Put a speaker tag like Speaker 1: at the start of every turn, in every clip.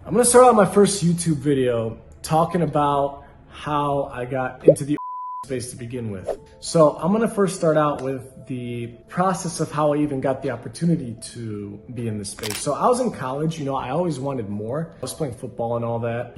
Speaker 1: I'm gonna start out my first YouTube video talking about how I got into the space to begin with. So I'm gonna first start out with the process of how I even got the opportunity to be in this space. So I was in college, I always wanted more. I was playing football and all that.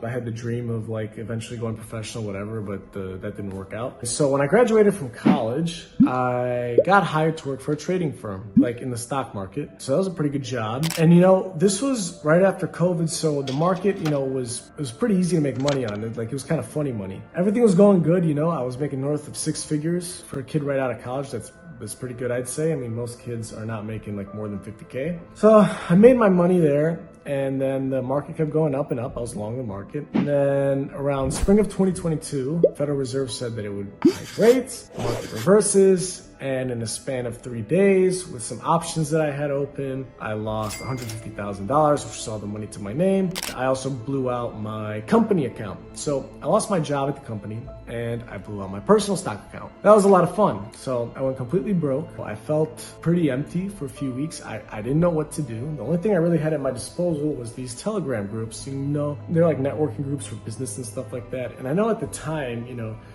Speaker 1: I had the dream of like eventually going professional, whatever, but that didn't work out. So when I graduated from college, I got hired to work for a trading firm, like in the stock market. So that was a pretty good job. And this was right after COVID. So the market, it was pretty easy to make money on it. Like it was kind of funny money. Everything was going good, I was making north of 6 figures for a kid right out of college. That's pretty good, I'd say. I mean, most kids are not making like more than 50K. So I made my money there, and then the market kept going up and up. I was long the market. And then around spring of 2022, Federal Reserve said that it would hike rates, market reverses, and in a span of 3 days, with some options that I had open, I lost $150,000, which was all the money to my name. I also blew out my company account. So I lost my job at the company, and I blew out my personal stock account. That was a lot of fun. So I went completely broke. I felt pretty empty for a few weeks. I didn't know what to do. The only thing I really had at my disposal was these Telegram groups. They're like networking groups for business and stuff like that. And I know at the time,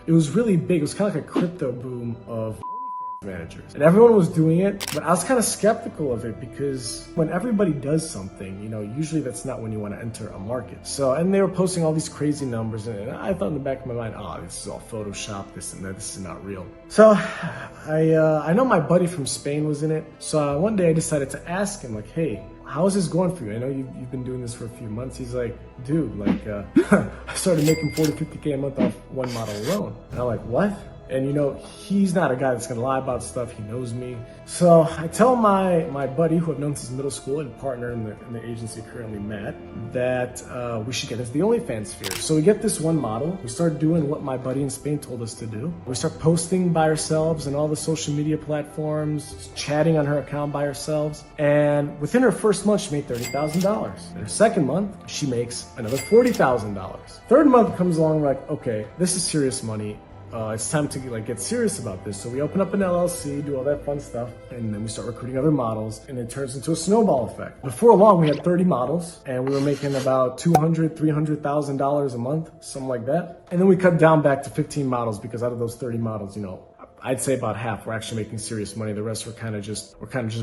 Speaker 1: it was really big. It was kind of like a crypto boom of managers, and everyone was doing it, but I was kind of skeptical of it because when everybody does something, usually that's not when you want to enter a market. So, and they were posting all these crazy numbers, and I thought in the back of my mind, oh, this is all Photoshop, this and that, this is not real. So I know my buddy from Spain was in it. So one day I decided to ask him, like, hey, how is this going for you? I know you've been doing this for a few months. He's like, dude, I started making 40, 50K a month off one model alone. And I'm like, what? And he's not a guy that's gonna lie about stuff. He knows me. So I tell my buddy, who I've known since middle school and partner in the agency currently, Matt, that we should get into the Onlyfans sphere. So we get this one model. We start doing what my buddy in Spain told us to do. We start posting by ourselves and all the social media platforms, chatting on her account by ourselves. And within her first month, she made $30,000. In her second month, she makes another $40,000. Third month comes along, we're like, okay, this is serious money. It's time to get serious about this. So we open up an LLC, do all that fun stuff, and then we start recruiting other models, and it turns into a snowball effect. Before long, we had 30 models, and we were making about $200,000, $300,000 a month, something like that. And then we cut down back to 15 models because out of those 30 models, I'd say about half were actually making serious money. The rest were kind of just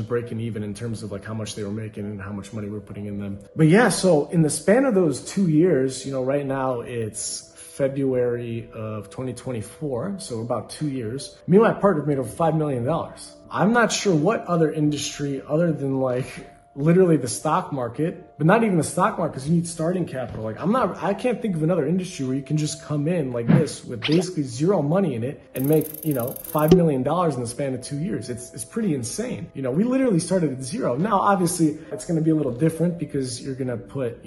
Speaker 1: breaking even in terms of like how much they were making and how much money we were putting in them. But yeah, so in the span of those 2 years, right now it's February of 2024, so about 2 years, me and my partner made over $5 million. I'm not sure what other industry other than literally the stock market, but not even the stock market, because you need starting capital. I can't think of another industry where you can just come in like this with basically zero money in it and make, $5 million in the span of 2 years. It's pretty insane. We literally started at zero. Now, obviously, it's going to be a little different because you're going to put,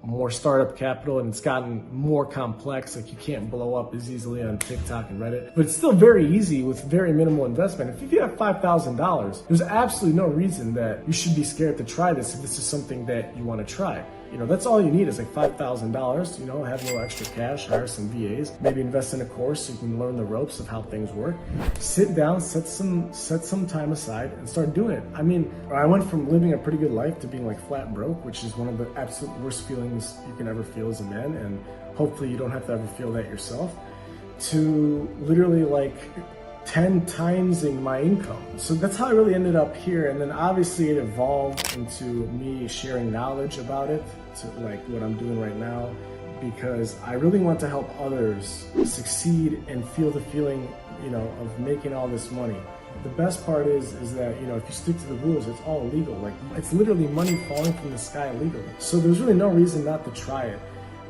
Speaker 1: more startup capital, and it's gotten more complex. Like you can't blow up as easily on TikTok and Reddit, but it's still very easy with very minimal investment. If you have $5,000, there's absolutely no reason that you should be scared to try this if this is something that you want to try. That's all you need is like $5,000, have no extra cash, hire some VAs, maybe invest in a course so you can learn the ropes of how things work. Sit down, set some time aside and start doing it. I mean, I went from living a pretty good life to being like flat broke, which is one of the absolute worst feelings you can ever feel as a man. And hopefully you don't have to ever feel that yourself, to literally 10 times in my income. So that's how I really ended up here. And then obviously it evolved into me sharing knowledge about it to what I'm doing right now, because I really want to help others succeed and feel the feeling, of making all this money. The best part is that, if you stick to the rules, it's all legal. It's literally money falling from the sky legally. So there's really no reason not to try it.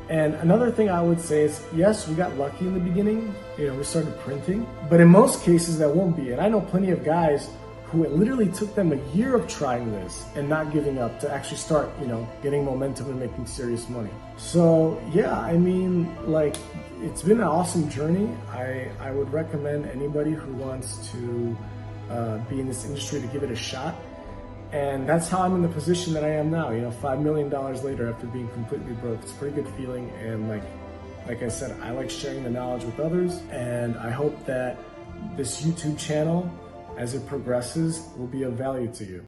Speaker 1: And another thing I would say is, yes, we got lucky in the beginning. We started printing, but in most cases that won't be. And I know plenty of guys who it literally took them a year of trying this and not giving up to actually start, getting momentum and making serious money. So yeah, I mean, it's been an awesome journey. I would recommend anybody who wants to be in this industry to give it a shot. And that's how I'm in the position that I am now, $5 million later after being completely broke. It's a pretty good feeling. And like I said, I like sharing the knowledge with others. And I hope that this YouTube channel, as it progresses, will be of value to you.